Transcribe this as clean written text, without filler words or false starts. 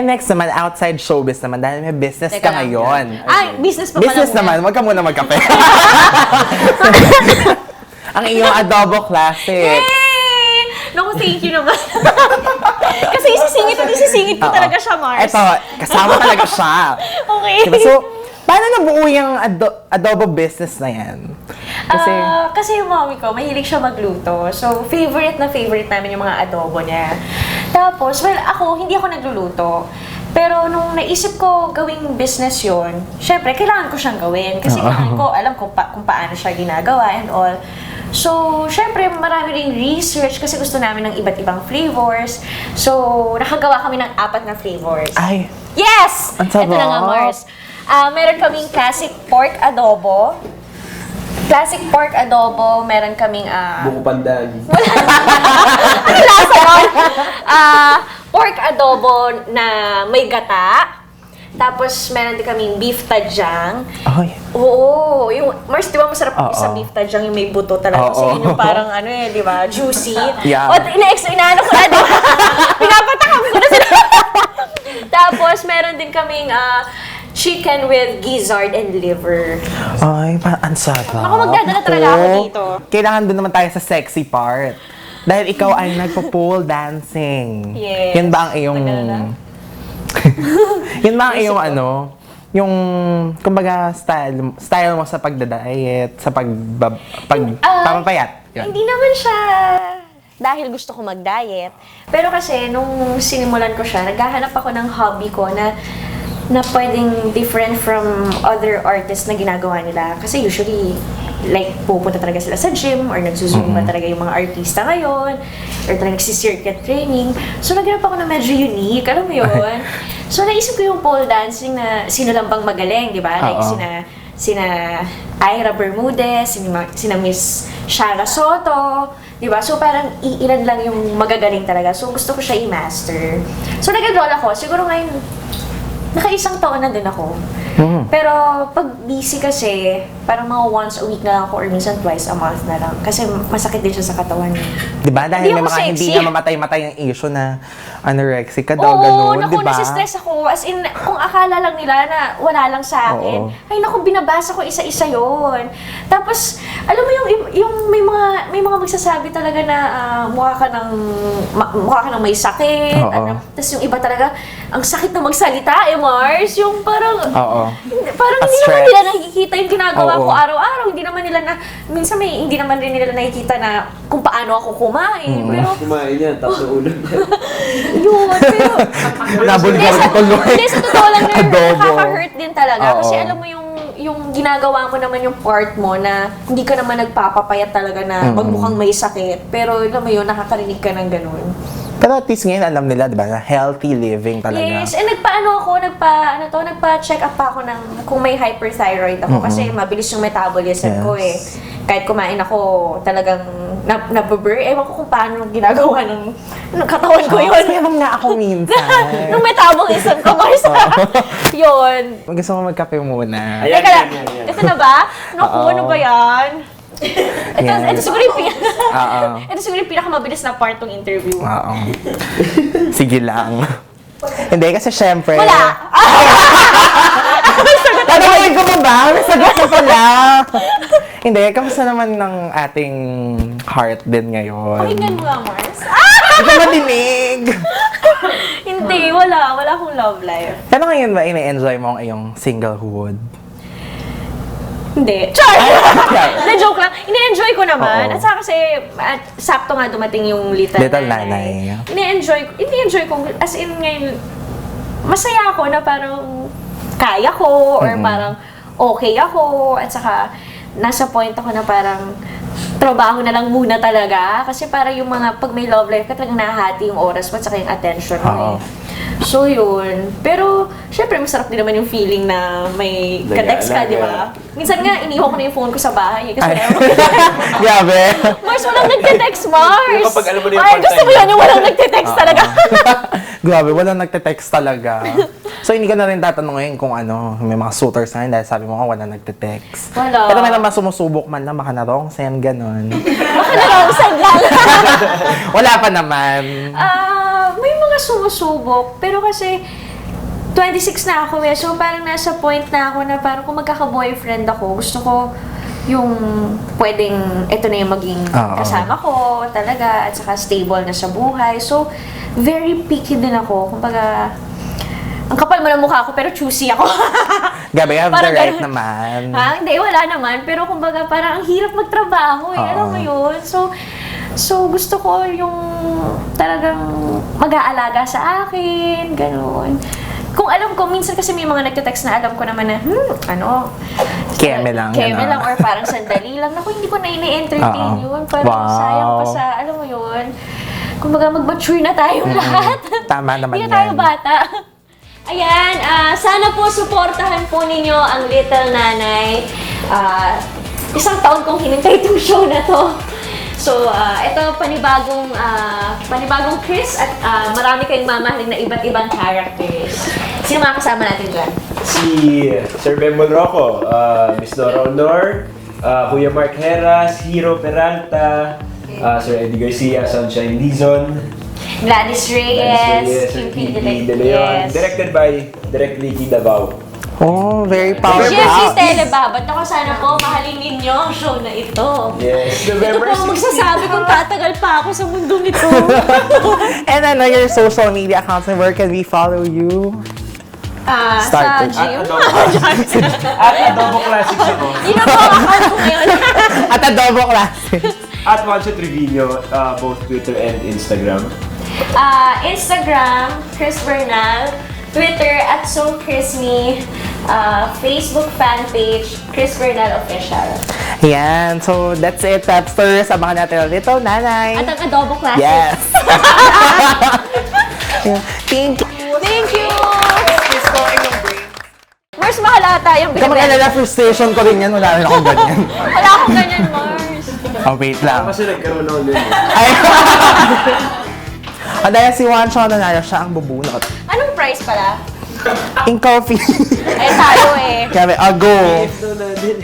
next naman, outside showbiz naman, dahil may business Teka ka lang. ngayon. Ay, business pa Business pala muna. naman, wag ka muna magkape. Ang iyong adobo classic. Yay! Naku, thank you naman. Kasi isisingit ko Oo. talaga siya, Mars. Ito, kasama talaga siya. Okay. Diba? So, paano nabuo yung adobo business na yan? Kasi yung mommy ko, mahilig siya magluto. So, favorite namin yung mga adobo niya. Tapos, well, hindi ako nagluluto. Pero nung naisip ko gawing business yon, syempre, kailangan ko siyang gawin. Kasi kailangan ko alam kung paano siya ginagawa and all. So, syempre, marami ring research kasi gusto namin ng iba't ibang flavors. So, nakagawa kami ng 4 na flavors. Ay, Yes! ang sarap. Ito na nga, Mars. Meron kaming classic pork adobo. Classic pork adobo. Meron kaming... Buko pandan. Ano lasa nun? Pork adobo na may gata. Tapos, meron din kaming beef tajang. Ay. Oo, yung Mars, di ba masarap Oo. sa beef tajang yung may buto talaga? Kasi Oo. yun yung parang di ba, juicy. Yeah. O, inaano ko na, di ba? Pinapatakam ko na sila. Tapos, meron din kaming chicken with gizzard and liver. Ay, ang sarap. Ako, magdadala talaga ako dito. Kailangan doon naman tayo sa sexy part. Dahil ikaw ay nagpo-pole dancing. Yes. Yan ba ang iyong... Magdadala. Yan ba ang iyong yung, kumbaga, style mo sa pagda-diet, sa pagpapayat? Yan. Hindi naman siya dahil gusto ko mag-diet. Pero kasi, nung sinimulan ko siya, naghahanap ako ng hobby ko na pwedeng different from other artists na ginagawa nila. Kasi usually, like, pupunta talaga sila sa gym or nagsusumba talaga yung mga artista ngayon or talaga nagsisircuit training. So, naghanap ako na medyo unique. Alam mo yun? So, naisip ko yung pole dancing na sino lang bang magaling, di ba? Like, Oo. sina Ira Bermudez, sina Miss Shara Soto, di ba? So, parang ilan lang yung magagaling talaga. So, gusto ko siya i-master. So, nag-enroll ako. Siguro ngayon, naka-1 taon na din ako. Pero pag busy kasi, parang mga once a week na lang ako or minsan twice a month na lang. Kasi masakit din siya sa katawan. Diba? Dahil Hindi may ako mga hindi sexy. nga mamatay-matay ang issue na anorexic ka daw, Oo, ganun, naku, diba? nasistress ako. As in, kung akala lang nila na wala lang sa akin, Oo. ay naku, binabasa ko isa-isa yon. Tapos, alam mo yung may mga magsasabi talaga na mukha ka ng may sakit. Oo. Tapos yung iba talaga, ang sakit na magsalita, Mars. Yung parang, Oo. parang hindi Pa-stress. naman nila nakikita yung ginagawa Oo. ko araw-araw. Hindi naman nila hindi naman rin nila nakikita na kung paano ako kumain. Pero, Kumain yan, 3 ulam yan. yun, pero, Nabulgar ko tuloy. hindi, sa totoo lang, Adobo. nakaka-hurt din talaga. Oo. Kasi alam mo yung ginagawa mo naman yung part mo na hindi ka naman nagpapapayat talaga na magmukhang may sakit. Pero alam mo yun, nakakarinig ka ng ganun. Pero at least ngayon alam nila, diba, na healthy living talaga. Yes, and nagpa-check up pa ako ng kung may hyperthyroid ako kasi mabilis yung metabolism ko eh. Yes. Kahit kumain ako, talagang nabubur. Ewan ko kung paano ginagawa ng katawan ko yun. Meron nga ako minsan. Nung metabolism ko, Mars. Yun. Gusto mo magkape muna. Ayan, Teka lang, yan. ito na ba? Naku, Oo. ano ba yan? Yes. Ito siguro yung Oo. ito siguro yung pinakamabilis na part ng interview. Oo. Sige lang. Hindi, kasi syempre... Wala! Tanungin ko mo ba? May sagot ka pala. Hindi, kamusta naman ng ating heart din ngayon? Pakinggan mo nga, Mars. Ito madinig! Hindi, wala. Wala akong love life. Pero ngayon ba, ina-enjoy mo ang iyong singlehood? Hindi. Char! Yeah. Na joke lang. Ine-enjoy ko naman. Oo. At saka kasi, sakto nga dumating yung Little Nanay. Ine-enjoy ko. As in ngayon, masaya ako na parang kaya ko or parang okay ako. At saka, nasa point ako na parang trabaho na lang muna talaga. Kasi parang yung mga, pag may love life ka, talagang nahahati yung oras mo at saka yung attention mo Oo. eh. So, yun. Pero, syempre, masarap din naman yung feeling na may ka-text ka, di ba? Minsan nga, iniwan ko na yung phone ko sa bahay. Kasi, Grabe. Mars, walang nagte-text, Mars! Kapag alam mo na yung Ay, part gusto time mo yan yung walang nagte-text talaga. Grabe, walang nagte-text talaga. So, hindi ka na rin tatanungin kung ano, may mga suitors na yun dahil sabi mo nga walang nagte-text. Wala. Pero may naman sumusubok man lang, baka na wrong send, ganun. Baka na lang, send lang. Wala pa naman. May mga sumusubok, pero kasi, 26 na ako eh. So, parang nasa point na ako na parang kung magkaka-boyfriend ako, gusto ko yung pwedeng ito na yung maging Oo. kasama ko talaga at saka stable na sa buhay. So, very picky din ako. Kumbaga, ang kapal mo ng mukha ko pero choosy ako. Gabi, you have the Parang right ganun. naman. Ha? Hindi, wala naman. Pero kumbaga, parang ang hirap magtrabaho eh. Oo. Alam mo yun? So, gusto ko yung talagang mag-aalaga sa akin, ganun. Kung alam ko, minsan kasi may mga nagte-text na alam ko naman na, Keme lang, Keme gano'n. lang, or parang sandali lang. Naku, hindi ko na ini-entertain Oo. yun. Parang Wow. sayang pa sa, alam mo yun. Kumbaga, mag-mature na tayong lahat. Tama naman Hindi na tayo yan. bata. Ayan, sana po suportahan po ninyo ang Little Nanay. Isang taon kong hinintay itong show na to. So, ito panibagong Chris at marami kayong mamahalin na iba't ibang characters. Sino mga kasama natin dyan? Si Sir Bemol Rocco, Miss Nora Honor, Kuya Mark Heras, Hero Peralta, Sir Eddie Garcia, Sunshine Dizon, Gladys Reyes, Sir Kim P. P. De Leon, Yes. directed by Direk Ricky Davao. Oh, very Yes, powerful. Telebabat. Ako sana po, mahalin ninyo ang show na ito. Yes, Ito November po ang 16. magsasabi kung tatagal pa ako sa mundong ito. And ano your social media accounts and where can we follow you? Sa Started. gym. At Adobo Classics ako. Yun ang mga account ko ngayon. At Adobo Classic. At Juancho Trevino, both Twitter and Instagram. Instagram, Chris Bernal. Twitter, at SoChrisMe. Facebook fan page, Chris Bernal Official. Yan. So, that's it, Tapsters. Abangan natin ang Little Nanay. At ang Adobo Classic. Yes. Yeah. Thank you. Thank you! Mars, mahalata yung Ikaw mag-alala, frustration ko rin yan. Wala rin akong ganyan. Wala akong ganyan, Mars. Oh, wait lang. Kasi nagkaroon ako nun. Ay. Dahil si Juancho, nanalo siya ang bubunot. Anong price pala? In coffee. Eh, tayo eh. Kaya, go. Ito na din.